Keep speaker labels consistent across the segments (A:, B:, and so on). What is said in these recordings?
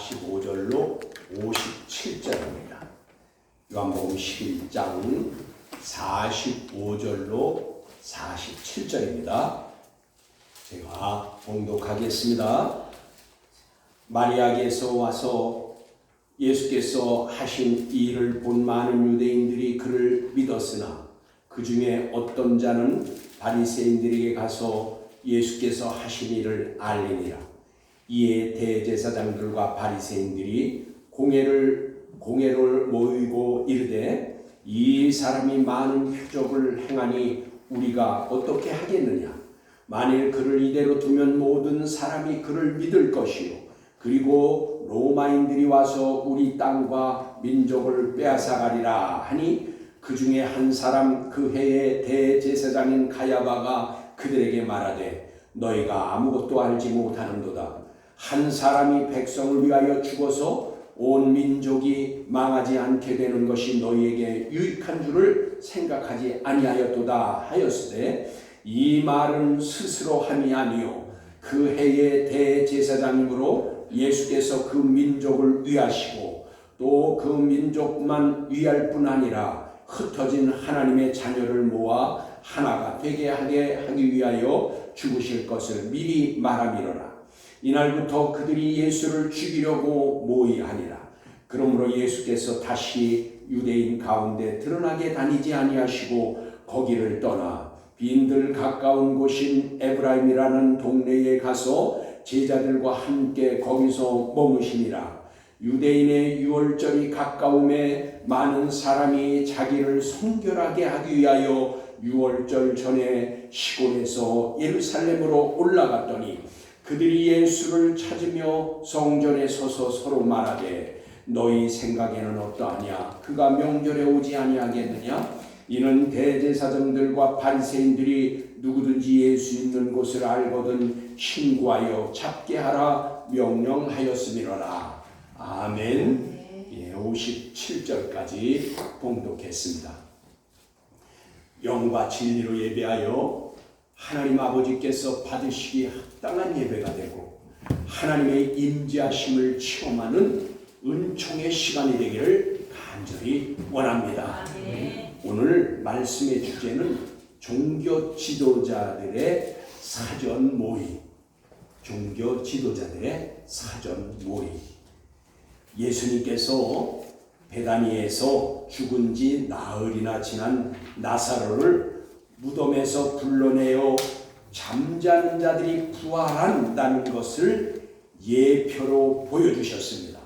A: 45절로 57절입니다. 요한복음 11장 45절로 47절입니다. 제가 봉독하겠습니다. 마리아께서 와서 예수께서 하신 이 일을 본 많은 유대인들이 그를 믿었으나 그 중에 어떤 자는 바리새인들에게 가서 예수께서 하신 일을 알리니라. 이에 대제사장들과 바리새인들이 공회를 모이고 이르되 이 사람이 많은 표적을 행하니 우리가 어떻게 하겠느냐. 만일 그를 이대로 두면 모든 사람이 그를 믿을 것이요 그리고 로마인들이 와서 우리 땅과 민족을 빼앗아가리라 하니 그 중에 한 사람 그 해의 대제사장인 가야바가 그들에게 말하되 너희가 아무것도 알지 못하는도다. 한 사람이 백성을 위하여 죽어서 온 민족이 망하지 않게 되는 것이 너희에게 유익한 줄을 생각하지 아니하였도다 하였으되 이 말은 스스로 함이 아니요 그 해의 대제사장이므로 예수께서 그 민족을 위하시고 또 그 민족만 위할 뿐 아니라 흩어진 하나님의 자녀를 모아 하나가 되게 하기 위하여 죽으실 것을 미리 말함이로라. 이날부터 그들이 예수를 죽이려고 모의하니라. 그러므로 예수께서 다시 유대인 가운데 드러나게 다니지 아니하시고 거기를 떠나 빈들 가까운 곳인 에브라임이라는 동네에 가서 제자들과 함께 거기서 머무시니라. 유대인의 유월절이 가까움에 많은 사람이 자기를 성결하게 하기 위하여 유월절 전에 시골에서 예루살렘으로 올라갔더니 그들이 예수를 찾으며 성전에 서서 서로 말하되 너희 생각에는 어떠하냐. 그가 명절에 오지 아니하겠느냐. 이는 대제사장들과 바리새인들이 누구든지 예수 있는 곳을 알거든 신고하여 잡게 하라 명령하였음이로라. 아멘. 57절까지 봉독했습니다. 영과 진리로 예배하여 하나님 아버지께서 받으시기 합당한 예배가 되고 하나님의 임재하심을 체험하는 은총의 시간이 되기를 간절히 원합니다. 오늘 말씀의 주제는 종교 지도자들의 사전 모임. 종교 지도자들의 사전 모임. 예수님께서 베다니에서 죽은 지 나흘이나 지난 나사로를 무덤에서 불러내어 잠자는 자들이 부활한다는 것을 예표로 보여주셨습니다.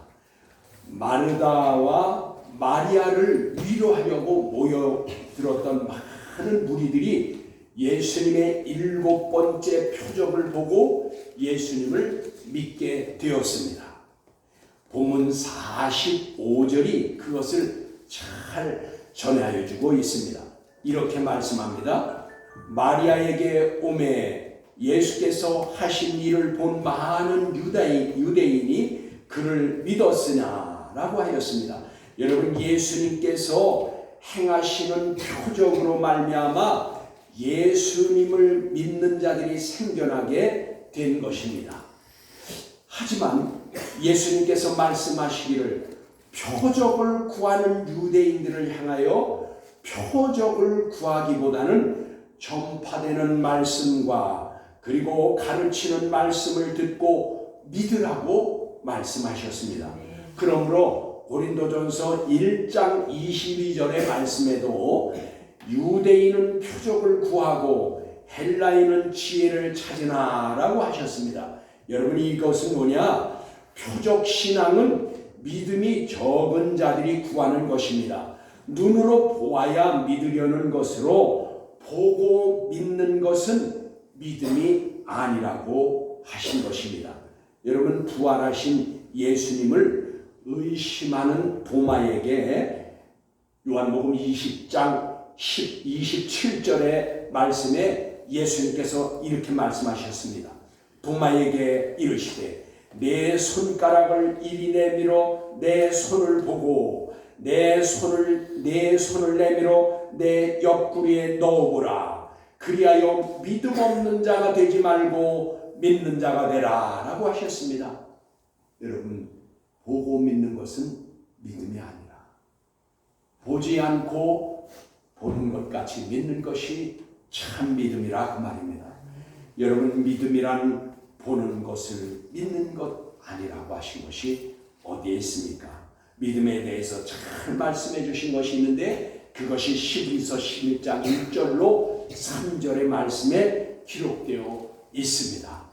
A: 마르다와 마리아를 위로하려고 모여들었던 많은 무리들이 예수님의 7번째 표적을 보고 예수님을 믿게 되었습니다. 본문 45절이 그것을 잘 전하여 주고 있습니다. 이렇게 말씀합니다. 마리아에게 오매 예수께서 하신 일을 본 많은 유대인이 그를 믿었으냐라고 하였습니다. 여러분, 예수님께서 행하시는 표적으로 말미암아 예수님을 믿는 자들이 생겨나게 된 것입니다. 하지만 예수님께서 말씀하시기를 표적을 구하는 유대인들을 향하여 표적을 구하기보다는 전파되는 말씀과 그리고 가르치는 말씀을 듣고 믿으라고 말씀하셨습니다. 그러므로 고린도전서 1장 22절의 말씀에도 유대인은 표적을 구하고 헬라인은 지혜를 찾으나 라고 하셨습니다. 여러분, 이것은 뭐냐? 표적 신앙은 믿음이 적은 자들이 구하는 것입니다. 눈으로 보아야 믿으려는 것으로 보고 믿는 것은 믿음이 아니라고 하신 것입니다. 여러분, 부활하신 예수님을 의심하는 도마에게 요한복음 20장 27절의 말씀에 예수님께서 이렇게 말씀하셨습니다. 도마에게 이르시되 내 손가락을 이리 내밀어 내 손을 보고 내 손을 내밀어 내 옆구리에 넣어보라. 그리하여 믿음 없는 자가 되지 말고 믿는 자가 되라 라고 하셨습니다. 여러분, 보고 믿는 것은 믿음이 아니라 보지 않고 보는 것 같이 믿는 것이 참 믿음이라 그 말입니다. 여러분, 믿음이란 보는 것을 믿는 것 아니라고 하신 것이 어디에 있습니까? 믿음에 대해서 잘 말씀해 주신 것이 있는데 그것이 히브리서 11장 1절로 3절의 말씀에 기록되어 있습니다.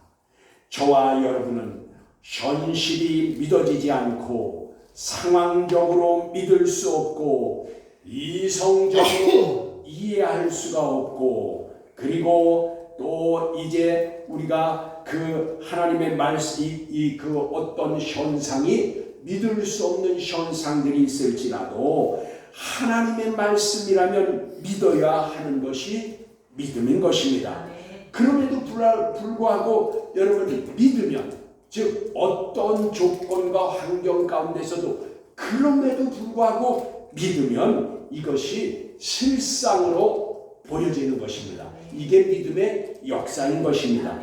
A: 저와 여러분은 현실이 믿어지지 않고 상황적으로 믿을 수 없고 이성적으로 이해할 수가 없고 그리고 또 이제 우리가 그 하나님의 말씀 그 어떤 현상이 믿을 수 없는 현상들이 있을지라도 하나님의 말씀이라면 믿어야 하는 것이 믿음인 것입니다. 그럼에도 불구하고 여러분이 믿으면 즉 어떤 조건과 환경 가운데서도 그럼에도 불구하고 믿으면 이것이 실상으로 보여지는 것입니다. 이게 믿음의 역사인 것입니다.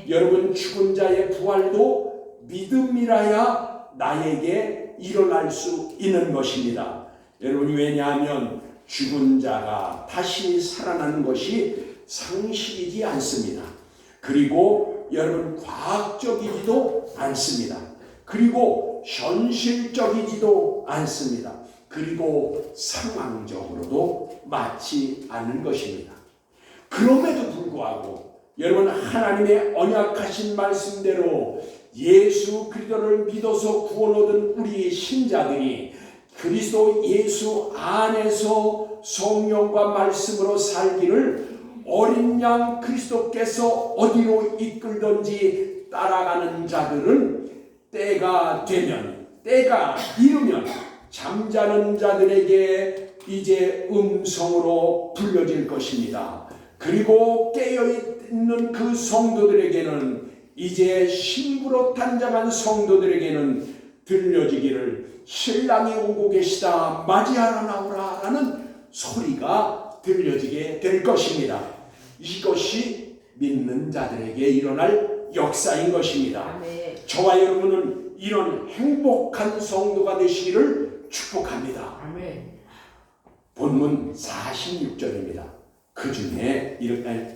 A: 여러분, 죽은 자의 부활도 믿음이라야 나에게 일어날 수 있는 것입니다. 여러분이 왜냐하면 죽은 자가 다시 살아나는 것이 상식이지 않습니다. 그리고 여러분 과학적이지도 않습니다. 그리고 현실적이지도 않습니다. 그리고 상황적으로도 맞지 않는 것입니다. 그럼에도 불구하고 여러분 하나님의 언약하신 말씀대로 예수 그리스도를 믿어서 구원 얻은 우리 신자들이 그리스도 예수 안에서 성령과 말씀으로 살기를 어린 양 그리스도께서 어디로 이끌든지 따라가는 자들은 때가 되면 때가 이르면 잠자는 자들에게 이제 음성으로 불려질 것입니다. 그리고 깨어있는 그 성도들에게는 이제 신부로 단장한 성도들에게는 들려지기를 신랑이 오고 계시다 맞이하러 나오라 라는 소리가 들려지게 될 것입니다. 이것이 믿는 자들에게 일어날 역사인 것입니다. 저와 여러분은 이런 행복한 성도가 되시기를 축복합니다. 본문 46절입니다. 그 중에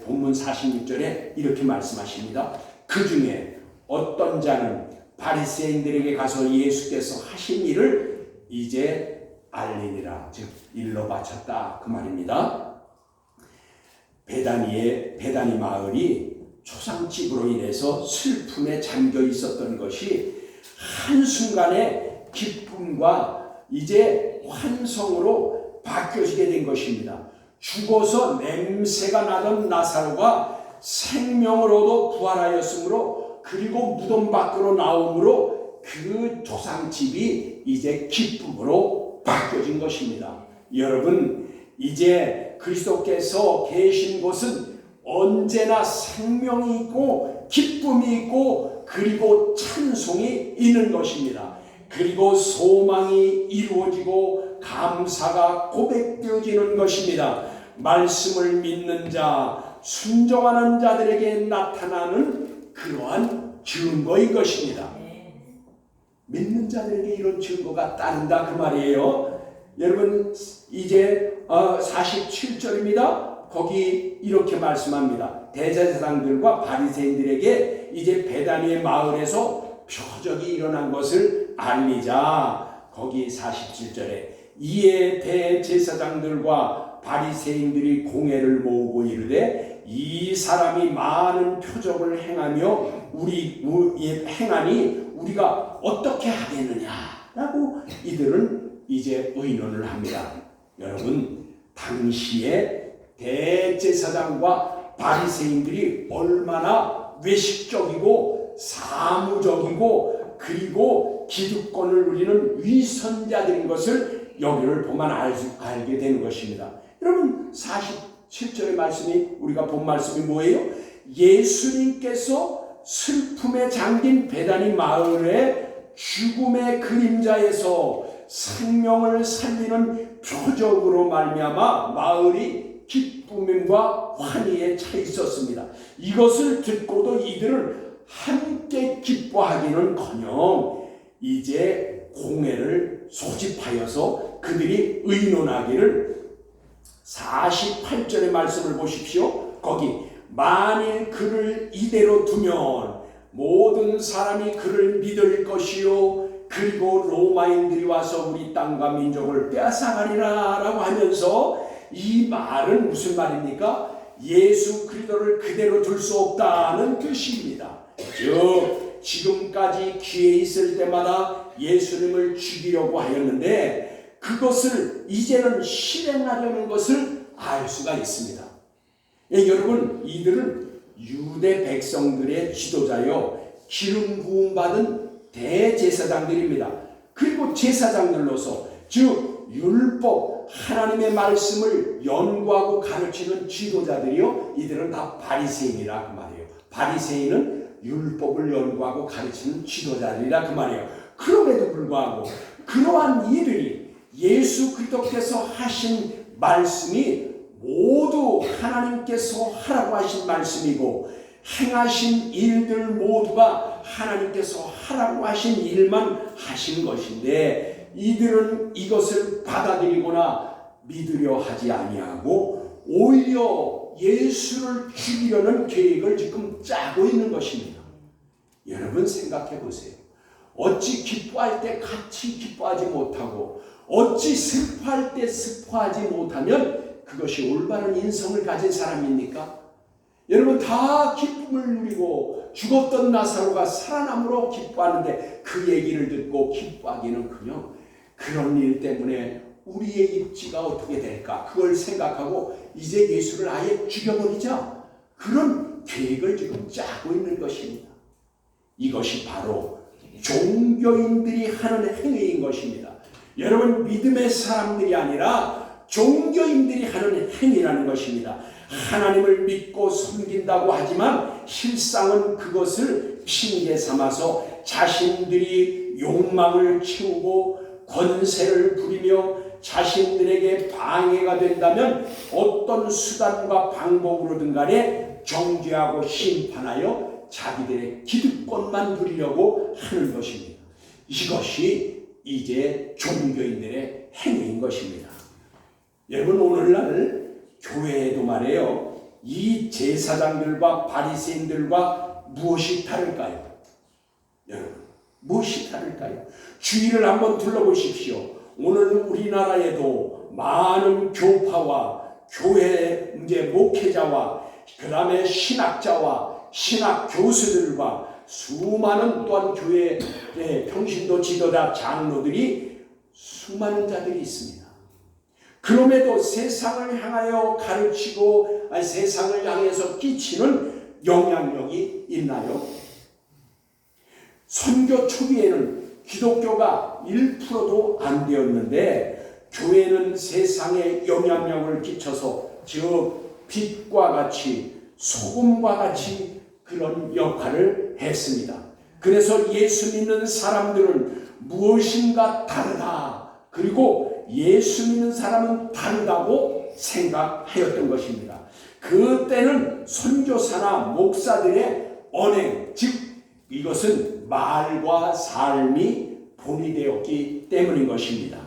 A: 본문 46절에 이렇게 말씀하십니다. 그 중에 어떤 자는 바리새인들에게 가서 예수께서 하신 일을 이제 알리니라, 즉 일러 바쳤다 그 말입니다. 베다니 마을이 초상집으로 인해서 슬픔에 잠겨 있었던 것이 한순간에 기쁨과 이제 환성으로 바뀌어지게 된 것입니다. 죽어서 냄새가 나던 나사로가 생명으로도 부활하였으므로 그리고 무덤 밖으로 나오므로 그 초상집이 이제 기쁨으로 바뀌어진 것입니다. 여러분, 이제 그리스도께서 계신 곳은 언제나 생명이 있고 기쁨이 있고 그리고 찬송이 있는 것입니다. 그리고 소망이 이루어지고 감사가 고백되어지는 것입니다. 말씀을 믿는 자, 순종하는 자들에게 나타나는 그러한 증거인 것입니다. 믿는 자들에게 이런 증거가 따른다 그 말이에요. 여러분, 이제 47절입니다. 거기 이렇게 말씀합니다. 대제사장들과 바리새인들에게 이제 베다니의 마을에서 표적이 일어난 것을 알리자. 거기 47절에 이에 대제사장들과 바리새인들이 공회를 모으고 이르되 이 사람이 많은 표적을 행하며 행하니 우리가 어떻게 하겠느냐라고 이들은 이제 의논을 합니다. 여러분, 당시에 대제사장과 바리새인들이 얼마나 외식적이고 사무적이고 그리고 기득권을 누리는 위선자들인 것을 여기를 보면 알게 되는 것입니다. 여러분, 47절의 말씀이 우리가 본 말씀이 뭐예요? 예수님께서 슬픔에 잠긴 베다니 마을의 죽음의 그림자에서 생명을 살리는 표적으로 말미암아 마을이 기쁨과 환희에 차 있었습니다. 이것을 듣고도 이들은 함께 기뻐하기는커녕 이제 공회를 소집하여서 그들이 의논하기를 48절의 말씀을 보십시오. 거기 만일 그를 이대로 두면 모든 사람이 그를 믿을 것이요 그리고 로마인들이 와서 우리 땅과 민족을 빼앗아가리라 라고 하면서 이 말은 무슨 말입니까? 예수 그리스도를 그대로 둘 수 없다는 뜻입니다. 즉 지금까지 기회 있을 때마다 예수님을 죽이려고 하였는데 그것을 이제는 실행하려는 것을 알 수가 있습니다. 예, 여러분 이들은 유대 백성들의 지도자요 기름 부음 받은 대제사장들입니다. 그리고 제사장들로서 즉 율법 하나님의 말씀을 연구하고 가르치는 지도자들이요 이들은 다 바리새인이라 그 말이에요. 바리새인은 율법을 연구하고 가르치는 지도자들이라 그 말이에요. 그럼에도 불구하고 그러한 이들이 예수 그리스도께서 하신 말씀이 모두 하나님께서 하라고 하신 말씀이고 행하신 일들 모두가 하나님께서 하라고 하신 일만 하신 것인데 이들은 이것을 받아들이거나 믿으려 하지 아니하고 오히려 예수를 죽이려는 계획을 지금 짜고 있는 것입니다. 여러분 생각해 보세요. 어찌 기뻐할 때 같이 기뻐하지 못하고 어찌 슬퍼할 때 슬퍼하지 못하면 그것이 올바른 인성을 가진 사람입니까? 여러분 다 기쁨을 누리고 죽었던 나사로가 살아남으로 기뻐하는데 그 얘기를 듣고 기뻐하기는커녕 그런 일 때문에 우리의 입지가 어떻게 될까 그걸 생각하고 이제 예수를 아예 죽여버리자 그런 계획을 지금 짜고 있는 것입니다. 이것이 바로 종교인들이 하는 행위인 것입니다. 여러분 믿음의 사람들이 아니라 종교인들이 하는 행위라는 것입니다. 하나님을 믿고 섬긴다고 하지만 실상은 그것을 핑계 삼아서 자신들이 욕망을 채우고 권세를 부리며 자신들에게 방해가 된다면 어떤 수단과 방법으로든 간에 정죄하고 심판하여 자기들의 기득권만 누리려고 하는 것입니다. 이것이 이제 종교인들의 행위인 것입니다. 여러분 오늘날 교회에도 말이에요. 이 제사장들과 바리새인들과 무엇이 다를까요? 여러분 무엇이 다를까요? 주위를 한번 둘러보십시오. 오늘 우리나라에도 많은 교파와 교회 목회자와 그 다음에 신학자와 신학 교수들과 수많은 또한 교회 평신도 지도자 장로들이 수많은 자들이 있습니다. 그럼에도 세상을 향하여 가르치고 세상을 향해서 끼치는 영향력이 있나요? 선교 초기에는 기독교가 1%도 안 되었는데 교회는 세상에 영향력을 끼쳐서 즉 빛과 같이 소금과 같이 그런 역할을 했습니다. 그래서 예수 믿는 사람들은 무엇인가 다르다. 그리고 예수 믿는 사람은 다르다고 생각하였던 것입니다. 그때는 선교사나 목사들의 언행, 즉 이것은 말과 삶이 본이 되었기 때문인 것입니다.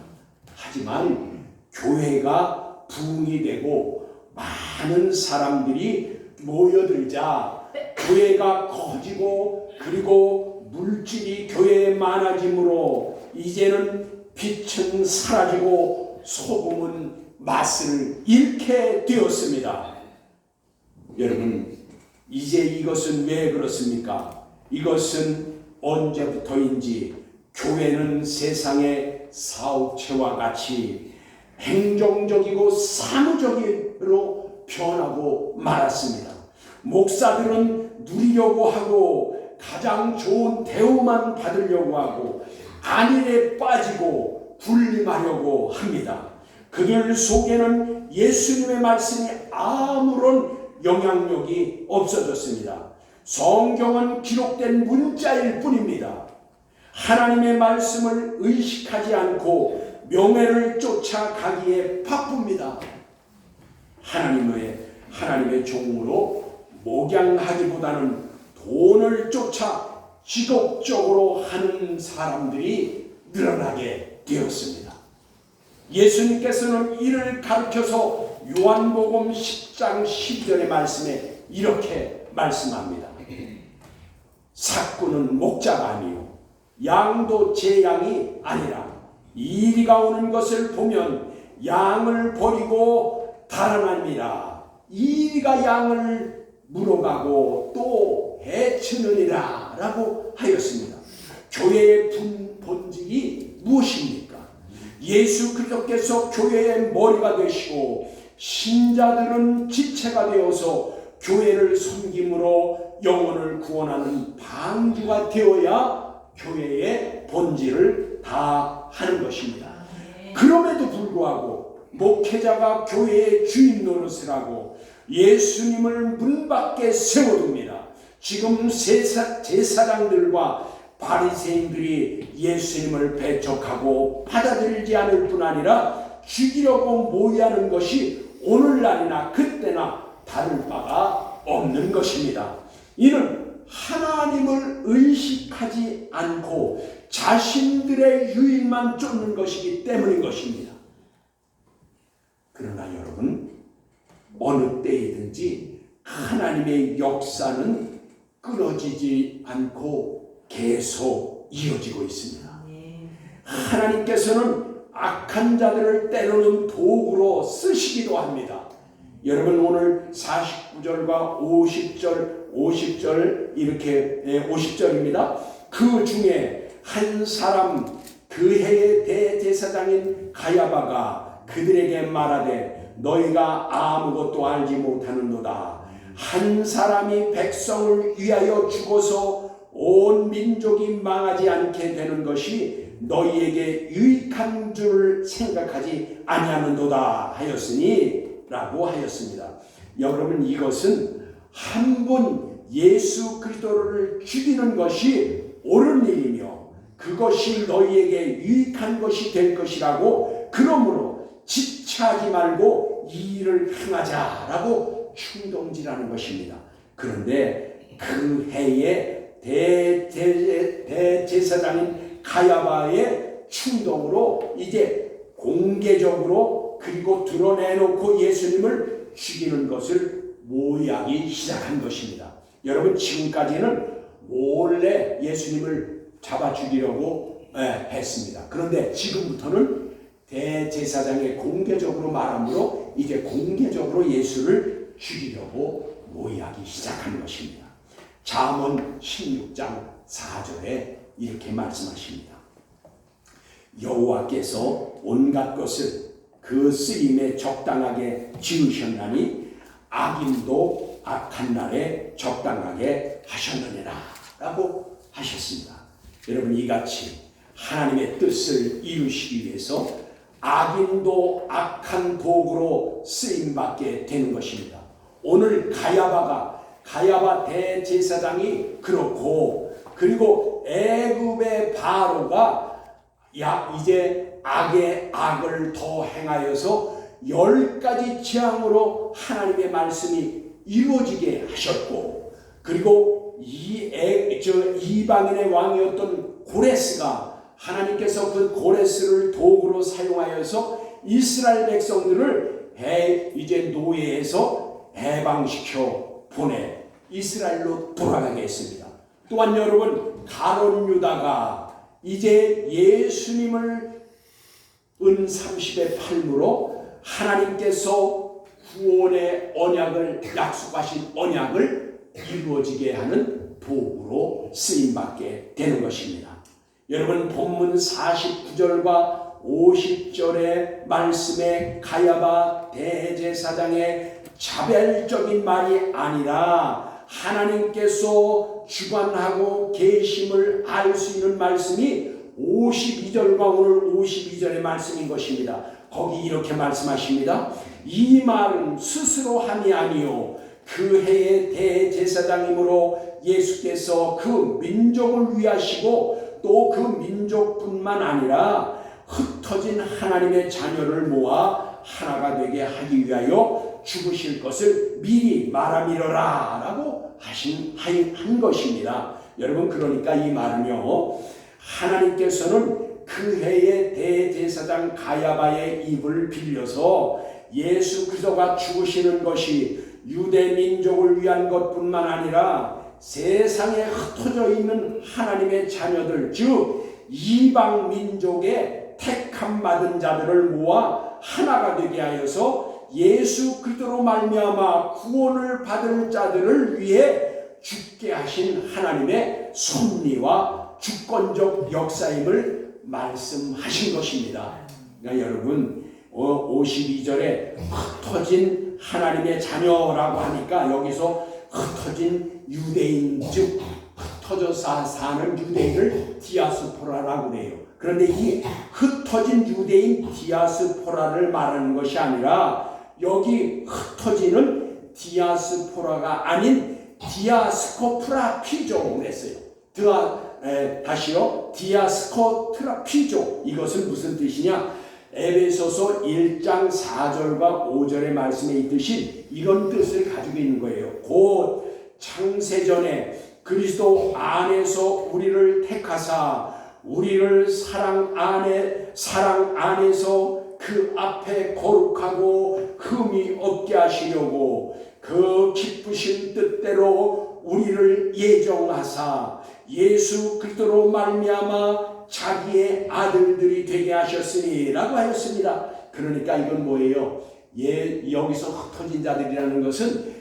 A: 하지만 교회가 부흥이 되고 많은 사람들이 모여들자 교회가 커지고 그리고 물질이 교회에 많아지므로 이제는 빛은 사라지고 소금은 맛을 잃게 되었습니다. 여러분 이제 이것은 왜 그렇습니까? 이것은 언제부터인지 교회는 세상의 사업체와 같이 행정적이고 사무적으로 변하고 말았습니다. 목사들은 누리려고 하고 가장 좋은 대우만 받으려고 하고 안일에 빠지고 군림하려고 합니다. 그들 속에는 예수님의 말씀이 아무런 영향력이 없어졌습니다. 성경은 기록된 문자일 뿐입니다. 하나님의 말씀을 의식하지 않고 명예를 쫓아가기에 바쁩니다. 하나님의 종으로 목양하기보다는 돈을 쫓아 지속적으로 하는 사람들이 늘어나게 되었습니다. 예수님께서는 이를 가르쳐서 요한복음 10장 12절의 말씀에 이렇게 말씀합니다. 삭구는 목자가 아니요 양도 제 양이 아니라 이리가 오는 것을 보면 양을 버리고 달아납니다. 이리가 양을 물어가고 또 해치느니라 라고 하였습니다. 교회의 본질이 무엇입니까? 예수 그리스도께서 교회의 머리가 되시고 신자들은 지체가 되어서 교회를 섬김으로 영혼을 구원하는 방주가 되어야 교회의 본질을 다 하는 것입니다. 그럼에도 불구하고 목회자가 교회의 주인 노릇을 하고 예수님을 문 밖에 세워둡니다. 지금 제사장들과 바리새인들이 예수님을 배척하고 받아들이지 않을 뿐 아니라 죽이려고 모의하는 것이 오늘날이나 그때나 다를 바가 없는 것입니다. 이는 하나님을 의식하지 않고 자신들의 유익만 쫓는 것이기 때문인 것입니다. 그러나 여러분, 어느 때이든지 하나님의 역사는 끊어지지 않고 계속 이어지고 있습니다. 하나님께서는 악한 자들을 때로는 도구로 쓰시기도 합니다. 여러분, 오늘 49절과 50절 이렇게 50절입니다. 그 중에 한 사람, 그 해의 대제사장인 가야바가 그들에게 말하되 너희가 아무것도 알지 못하는도다. 한 사람이 백성을 위하여 죽어서 온 민족이 망하지 않게 되는 것이 너희에게 유익한 줄 생각하지 아니하는도다 하였으니 라고 하였습니다. 여러분, 이것은 한 분 예수 그리스도를 죽이는 것이 옳은 일이며 그것이 너희에게 유익한 것이 될 것이라고, 그러므로 지체하지 말고 이 일을 행하자라고 충동질하는 것입니다. 그런데 그 해에 대제사장인 가야바의 충동으로 이제 공개적으로 그리고 드러내놓고 예수님을 죽이는 것을 모의하기 시작한 것입니다. 여러분, 지금까지는 몰래 예수님을 잡아 죽이려고 했습니다. 그런데 지금부터는 대제사장이 공개적으로 말함으로 이제 공개적으로 예수를 죽이려고 모의하기 시작한 것입니다. 잠언 16장 4절에 이렇게 말씀하십니다. 여호와께서 온갖 것을 그 쓰임에 적당하게 지으셨나니 악인도 악한 날에 적당하게 하셨느니라 라고 하셨습니다. 여러분, 이같이 하나님의 뜻을 이루시기 위해서 악인도 악한 도구로 쓰임받게 되는 것입니다. 오늘 가야바 대제사장이 그렇고, 그리고 애굽의 바로가 이제 악의 악을 더 행하여서 10가지 재앙으로 하나님의 말씀이 이루어지게 하셨고, 그리고 이방인의 왕이었던 고레스가 하나님께서 그 고레스를 도구로 사용하여서 이스라엘 백성들을 이제 노예에서 해방시켜 보내 이스라엘로 돌아가게 했습니다. 또한 여러분, 가룟 유다가 이제 예수님을 은 30의 팔무로 하나님께서 구원의 언약을 약속하신 언약을 이루어지게 하는 도구로 쓰임받게 되는 것입니다. 여러분, 본문 49절과 50절의 말씀에 가야바 대제사장의 자별적인 말이 아니라 하나님께서 주관하고 계심을 알 수 있는 말씀이 52절과 오늘 52절의 말씀인 것입니다. 거기 이렇게 말씀하십니다. 이 말은 스스로 함이 아니요 그 해의 대제사장이므로 예수께서 그 민족을 위하시고 또 그 민족뿐만 아니라 흩어진 하나님의 자녀를 모아 하나가 되게 하기 위하여 죽으실 것을 미리 말함이러라 라고 한 것입니다. 여러분, 그러니까 이 말은요, 하나님께서는 그 해의 대제사장 가야바의 입을 빌려서 예수 그리스도가 죽으시는 것이 유대 민족을 위한 것뿐만 아니라 세상에 흩어져 있는 하나님의 자녀들, 즉 이방 민족의 택함 받은 자들을 모아 하나가 되게 하여서 예수 그리스도로 말미암아 구원을 받을 자들을 위해 죽게 하신 하나님의 섭리와 주권적 역사임을 말씀하신 것입니다. 그러니까 여러분, 52절에 흩어진 하나님의 자녀라고 하니까 여기서 흩어진 유대인, 즉 흩어져 사는 유대인을 디아스포라라고 그래요. 그런데 이 흩어진 유대인 디아스포라를 말하는 것이 아니라 여기 흩어지는 디아스포라가 아닌 디아스코프라피조 그랬어요. 다시요. 디아스코트라피조. 이것은 무슨 뜻이냐? 에베소서 1장 4절과 5절의 말씀에 있듯이 이런 뜻을 가지고 있는 거예요. 곧 창세전에 그리스도 안에서 우리를 택하사 우리를 사랑 안에서 그 앞에 거룩하고 흠이 없게 하시려고 그 기쁘신 뜻대로 우리를 예정하사 예수 그리스도로 말미암아 자기의 아들들이 되게 하셨으니 라고 하였습니다. 그러니까 이건 뭐예요? 여기서 흩어진 자들이라는 것은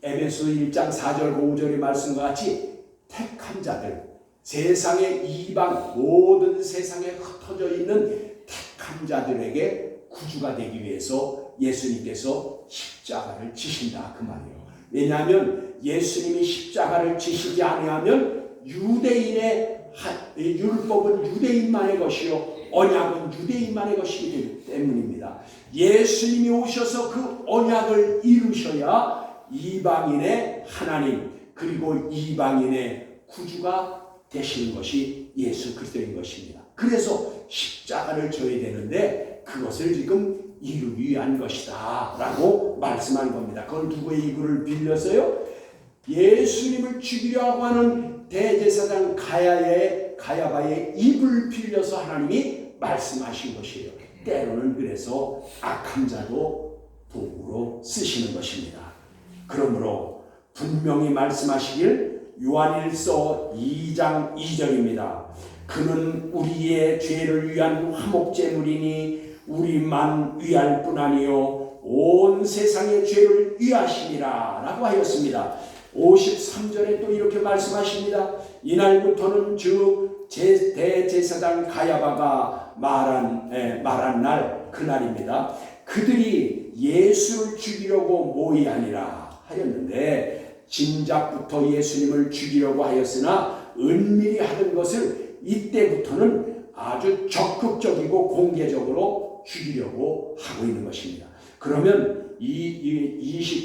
A: 에베소 1장 4절 5절의 말씀과 같이 택한 자들, 세상의 이방 모든 세상에 흩어져 있는 택한 자들에게 구주가 되기 위해서 예수님께서 십자가를 지신다 그 말이에요. 왜냐하면 예수님이 십자가를 지시지 아니하면 유대인의 율법은 유대인만의 것이요 언약은 유대인만의 것이기 때문입니다. 예수님이 오셔서 그 언약을 이루셔야 이방인의 하나님 그리고 이방인의 구주가 되시는 것이 예수 그리스도인 것입니다. 그래서 십자가를 져야 되는데 그것을 지금 이루기 위한 것이다 라고 말씀한 겁니다. 그건 누구의 입을 빌려서요? 예수님을 죽이려고 하는 대제사장 가야바의 입을 빌려서 하나님이 말씀하신 것이에요. 때로는 그래서 악한 자도 도구로 쓰시는 것입니다. 그러므로 분명히 말씀하시길 요한일서 2장 2절입니다. 그는 우리의 죄를 위한 화목제물이니 우리만 위할 뿐 아니요 온 세상의 죄를 위하시니라 라고 하였습니다. 53절에 또 이렇게 말씀하십니다. 이날부터는 즉 대제사장 가야바가 말한 날 그날입니다. 그들이 예수를 죽이려고 모의하니라 하였는데 진작부터 예수님을 죽이려고 하였으나 은밀히 하던 것을 이때부터는 아주 적극적이고 공개적으로 죽이려고 하고 있는 것입니다. 그러면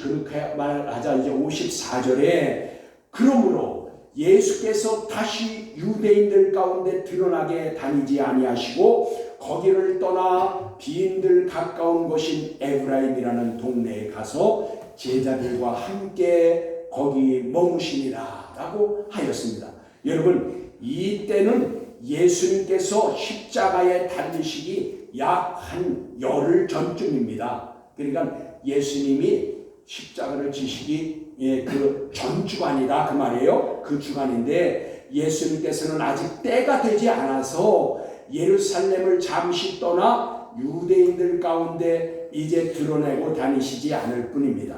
A: 그렇게 말하자 이제 54절에 그러므로 예수께서 다시 유대인들 가운데 드러나게 다니지 아니하시고 거기를 떠나 비인들 가까운 곳인 에브라임이라는 동네에 가서 제자들과 함께 거기 머무시니라 라고 하였습니다. 여러분, 이때는 예수님께서 십자가에 달리시기 약 한 열흘 전쯤입니다. 그러니까 예수님이 십자가를 지시기 그 전주간이다 그 말이에요. 그 주간인데 예수님께서는 아직 때가 되지 않아서 예루살렘을 잠시 떠나 유대인들 가운데 이제 드러내고 다니시지 않을 뿐입니다.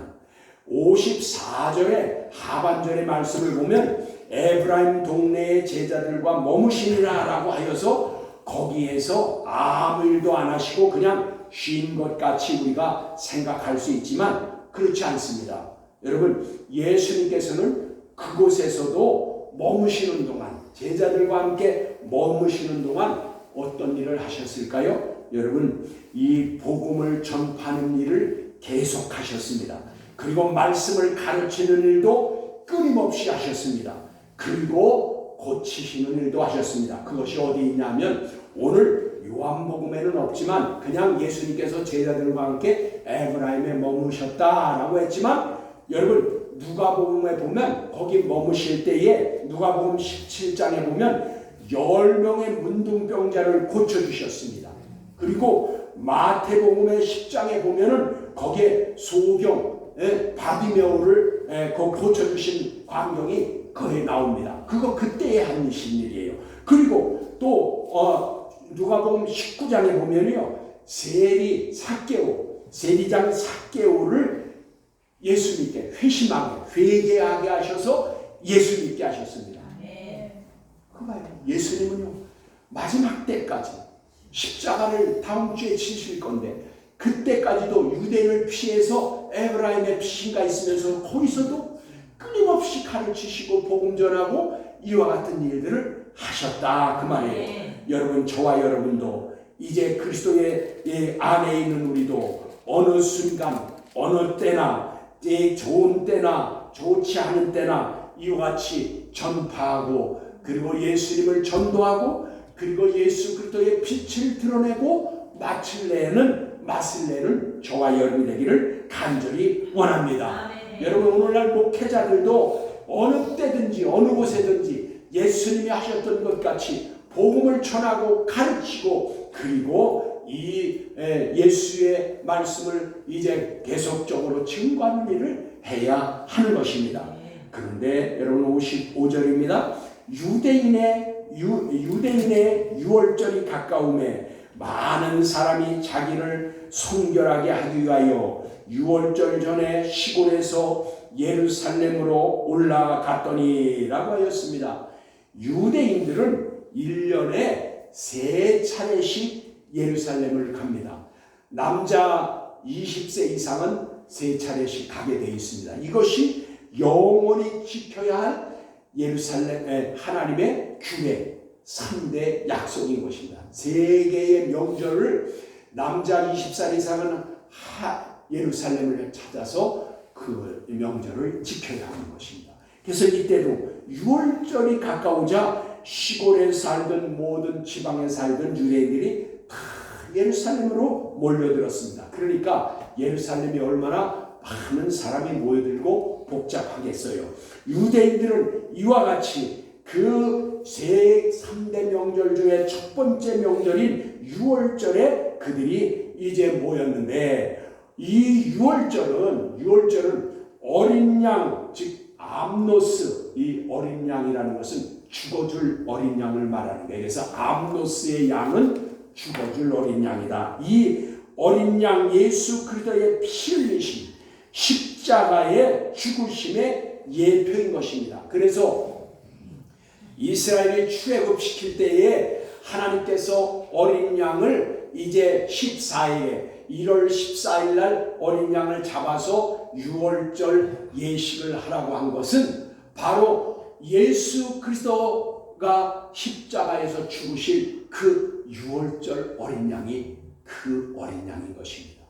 A: 54절의 하반절의 말씀을 보면 에브라임 동네의 제자들과 머무시니라 라고 하여서 거기에서 아무 일도 안 하시고 그냥 쉰 것 같이 우리가 생각할 수 있지만 그렇지 않습니다. 여러분, 예수님께서는 그곳에서도 머무시는 동안 제자들과 함께 머무시는 동안 어떤 일을 하셨을까요? 여러분, 이 복음을 전파하는 일을 계속하셨습니다. 그리고 말씀을 가르치는 일도 끊임없이 하셨습니다. 그리고 고치시는 일도 하셨습니다. 그것이 어디 있냐면 오늘 요한복음에는 없지만 그냥 예수님께서 제자들과 함께 에브라임에 머무셨다라고 했지만 여러분 누가복음에 보면 거기 머무실 때에 누가복음 17장에 보면 10명의 문둥병자를 고쳐주셨습니다. 그리고 마태복음의 10장에 보면은 거기에 소경 바디메오를 고쳐주신 광경이 거기에 나옵니다. 그거 그때에 하신 일이에요. 그리고 또 누가복음 19장에 보면요, 세리장 삭개오를 예수님께 회개하게 하셔서 예수님께 하셨습니다. 그 말이에요. 예수님은요, 마지막 때까지 십자가를 다음 주에 치실 건데 그때까지도 유대인을 피해서 에브라임의 피신가 있으면서 거기서도 끊임없이 가르치시고 복음 전하고 이와 같은 일들을 하셨다 그 말이에요. 여러분, 저와 여러분도 이제 그리스도의 안에 있는 우리도 어느 순간 어느 때나 좋은 때나 좋지 않은 때나 이와 같이 전파하고 그리고 예수님을 전도하고 그리고 예수 그리스도의 빛을 드러내고 맛을 내는 저와 여러분이 되기를 간절히 원합니다. 여러분, 오늘날 목회자들도 어느 때든지 어느 곳에든지 예수님이 하셨던 것 같이 복음을 전하고 가르치고 그리고 이 예수의 말씀을 이제 계속적으로 증거하는 일을 해야 하는 것입니다. 그런데 여러분 55절입니다. 유대인의 유월절이 가까움에 많은 사람이 자기를 순결하게 하기 위하여 유월절 전에 시골에서 예루살렘으로 올라갔더니 라고 하였습니다. 유대인들은 1년에 3차례씩 예루살렘을 갑니다. 남자 20세 이상은 3차례씩 가게 되어 있습니다. 이것이 영원히 지켜야 할 예루살렘의 하나님의 규례 3대 약속인 것입니다. 3개의 명절을 남자 20살 이상은 예루살렘을 찾아서 그 명절을 지켜야 하는 것입니다. 그래서 이때도 6월절이 가까우자 시골에 살던 모든 지방에 살던 유대인들이 다 예루살렘으로 몰려들었습니다. 그러니까 예루살렘이 얼마나 많은 사람이 모여들고 복잡하겠어요. 유대인들은 이와 같이 그 3대 명절 중에 첫 번째 명절인 6월절에 그들이 이제 모였는데 이 6월절은 어린 양, 즉 암노스, 이 어린 양이라는 것은 죽어줄 어린 양을 말하는 거예요. 그래서 암노스의 양은 죽어줄 어린 양이다. 이 어린 양 예수 그리스도의 피 흘리심, 십자가의 죽으심의 예표인 것입니다. 그래서 이스라엘이 출애굽시킬 때에 하나님께서 어린 양을 이제 1월 14일 날 어린 양을 잡아서 6월절 예식을 하라고 한 것은 바로 예수 그리스도가 십자가에서 죽으실 그 6월절 어린 양이 그 어린 양인 것입니다.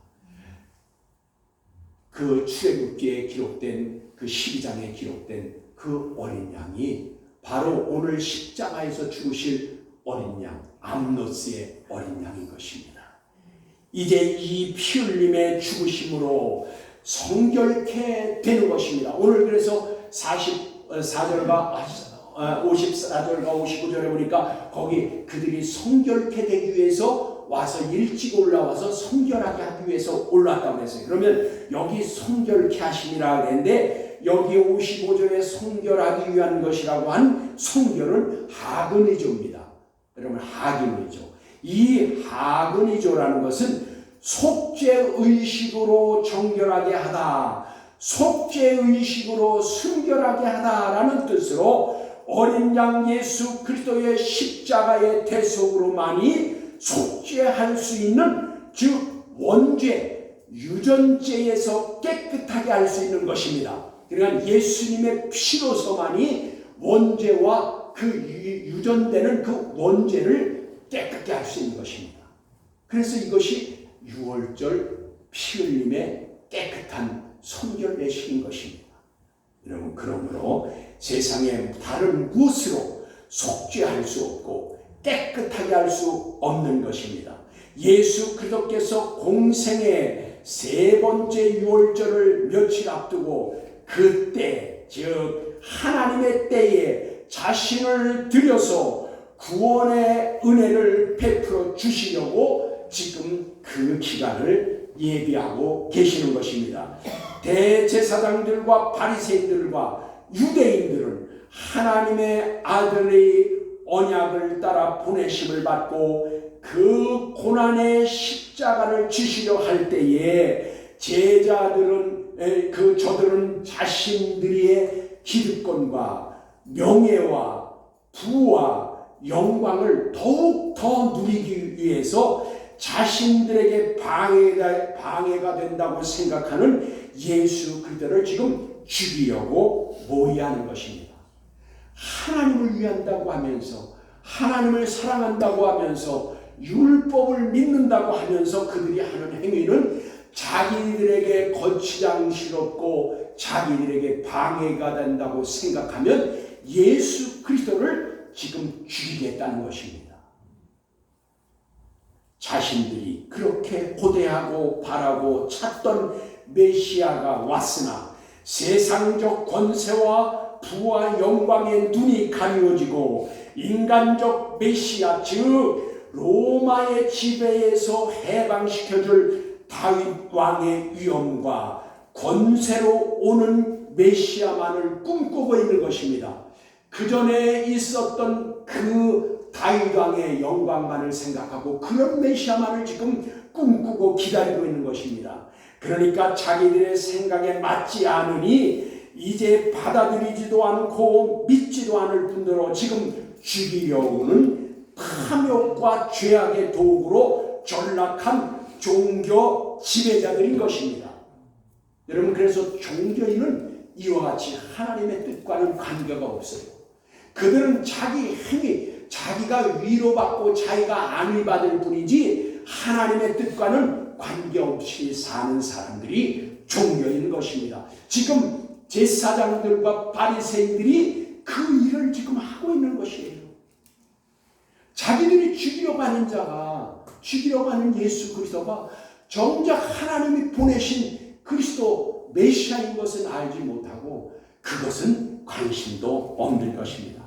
A: 그 출애굽기에 기록된 그 12장에 기록된 그 어린 양이 바로 오늘 십자가에서 죽으실 어린 양, 암노스의 어린 양인 것입니다. 이제 이 피 흘림의 죽으심으로 성결케 되는 것입니다. 오늘 그래서 44절과 55절에 보니까 거기 그들이 성결케 되기 위해서 와서 일찍 올라와서 성결하게 하기 위해서 올라왔다고 했어요. 그러면 여기 성결케 하심이라 그랬는데 여기 55절에 성결하기 위한 것이라고 한 성결은 하그니조입니다. 여러분, 하그니조. 이 하그니조라는 것은 속죄의식으로 정결하게 하다, 속죄의식으로 순결하게 하다라는 뜻으로 어린 양 예수 그리스도의 십자가의 대속으로만이 속죄할 수 있는, 즉 원죄, 유전죄에서 깨끗하게 할 수 있는 것입니다. 그러니까 예수님의 피로서만이 원죄와 그 유전되는 그 원죄를 깨끗게 할 수 있는 것입니다. 그래서 이것이 6월절 피 흘림의 깨끗한 성결례식인 것입니다. 여러분, 그러므로 세상에 다른 무엇으로 속죄할 수 없고 깨끗하게 할 수 없는 것입니다. 예수 그리스도께서 공생의 3번째 6월절을 며칠 앞두고 그때 즉 하나님의 때에 자신을 들여서 구원의 은혜를 베풀어 주시려고 지금 그 기간을 예비하고 계시는 것입니다. 대제사장들과 바리새인들과 유대인들은 하나님의 아들의 언약을 따라 보내심을 받고 그 고난의 십자가를 지시려 할 때에 제자들은 저들은 자신들의 기득권과 명예와 부와 영광을 더욱 더 누리기 위해서 자신들에게 방해가 된다고 생각하는 예수 그리스도를 지금 죽이려고 모의하는 것입니다. 하나님을 위한다고 하면서 하나님을 사랑한다고 하면서 율법을 믿는다고 하면서 그들이 하는 행위는 자기들에게 거추장스럽고 자기들에게 방해가 된다고 생각하면 예수 그리스도를 지금 죽이겠다는 것입니다. 자신들이 그렇게 고대하고 바라고 찾던 메시아가 왔으나 세상적 권세와 부와 영광의 눈이 가리워지고 인간적 메시아 즉 로마의 지배에서 해방시켜줄 다윗 왕의 위엄과 권세로 오는 메시아만을 꿈꾸고 있는 것입니다. 그 전에 있었던 그 다윗 왕의 영광만을 생각하고 그런 메시아만을 지금 꿈꾸고 기다리고 있는 것입니다. 그러니까 자기들의 생각에 맞지 않으니 이제 받아들이지도 않고 믿지도 않을 뿐더러 지금 죽이려고는 탐욕과 죄악의 도구로 전락한 종교 지배자들인 것입니다. 여러분 그래서 종교인은 이와 같이 하나님의 뜻과는 관계가 없어요. 그들은 자기 행위, 자기가 위로받고 자기가 안위받을 뿐이지 하나님의 뜻과는 관계없이 사는 사람들이 종교인 것입니다. 지금 제사장들과 바리새인들이 그 일을 지금 하고 있는 것이에요. 자기들이 죽이려고 하는 자가, 죽이려고 하는 예수 그리스도가 정작 하나님이 보내신 그리스도 메시아인 것은 알지 못하고 그것은 관심도 없는 것입니다.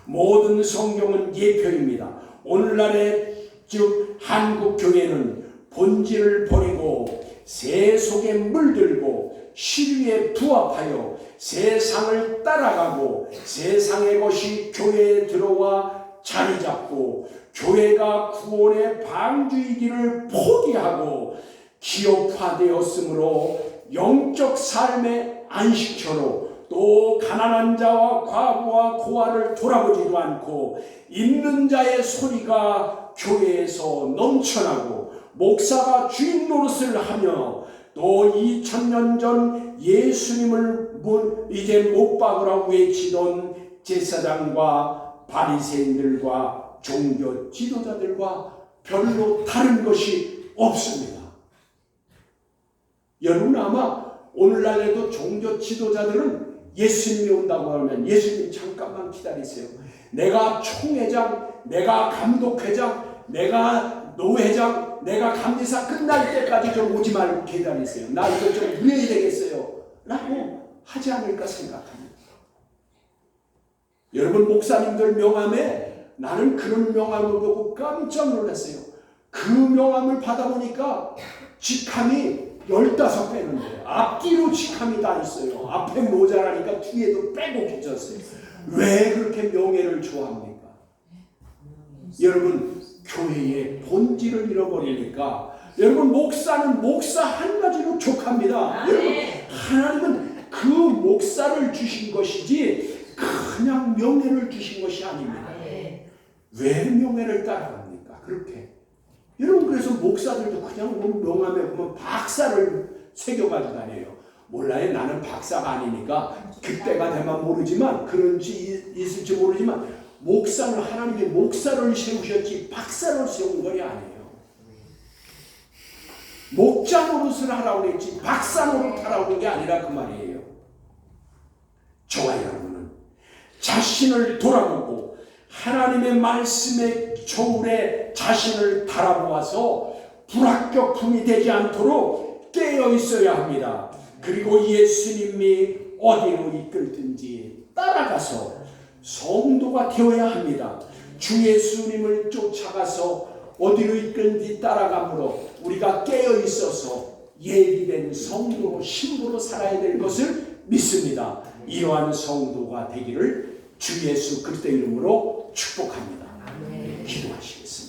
A: 모든 성경은 예표입니다. 오늘날의 즉 한국 교회는 본질을 버리고 새 속에 물들고 시류에 부합하여 세상을 따라가고 세상의 것이 교회에 들어와 자리 잡고 교회가 구원의 방주이기를 포기하고 기업화되었으므로 영적 삶의 안식처로 또 가난한 자와 과부와 고아를 돌아보지도 않고 있는 자의 소리가 교회에서 넘쳐나고 목사가 주인 노릇을 하며 또 2000년 전 예수님을 이제 못 박으라고 외치던 제사장과 바리새인들과 종교 지도자들과 별로 다른 것이 없습니다. 여러분 아마 오늘날에도 종교 지도자들은 예수님이 온다고 하면 예수님 잠깐만 기다리세요. 내가 총회장, 내가 감독회장, 내가 노회장, 내가 감리사 끝날 때까지 좀 오지 말고 기다리세요. 나 이거 좀 누려야 되겠어요. 라고 하지 않을까 생각합니다. 여러분 목사님들 명함에 나는 그런 명함을 보고 깜짝 놀랐어요. 그 명함을 받아보니까 직함이 15배는데 앞뒤로 직함이 다 있어요. 앞에 모자라니까 뒤에도 빼고 붙였어요. 왜 그렇게 명예를 좋아합니까? 여러분 교회의 본질을 잃어버리니까 여러분 목사는 목사 한 가지로 족합니다. 여러분 하나님은 그 목사를 주신 것이지 그냥 명예를 주신 것이 아닙니다. 왜 명예를 따라갑니까? 그렇게 여러분 그래서 목사들도 그냥 명함에 보면 박사를 새겨가지고 다녀요. 몰라요. 나는 박사가 아니니까 그때가 되면 모르지만 그런지 있을지 모르지만 목사는 하나님이 목사를 세우셨지 박사를 세운 것이 아니에요. 목자 노릇을 하라고 했지 박사 노릇 하라고 한 게 아니라 그 말이에요. 저와 여러분은 자신을 돌아보고 하나님의 말씀의 저울에 자신을 달아보아서 불합격품이 되지 않도록 깨어 있어야 합니다. 그리고 예수님이 어디로 이끌든지 따라가서 성도가 되어야 합니다. 주 예수님을 쫓아가서 어디로 이끌든지 따라가므로 우리가 깨어 있어서 예비된 성도로 신부로 살아야 될 것을 믿습니다. 이러한 성도가 되기를 주 예수 그리스도 이름으로 축복합니다. 기도하시겠습니다.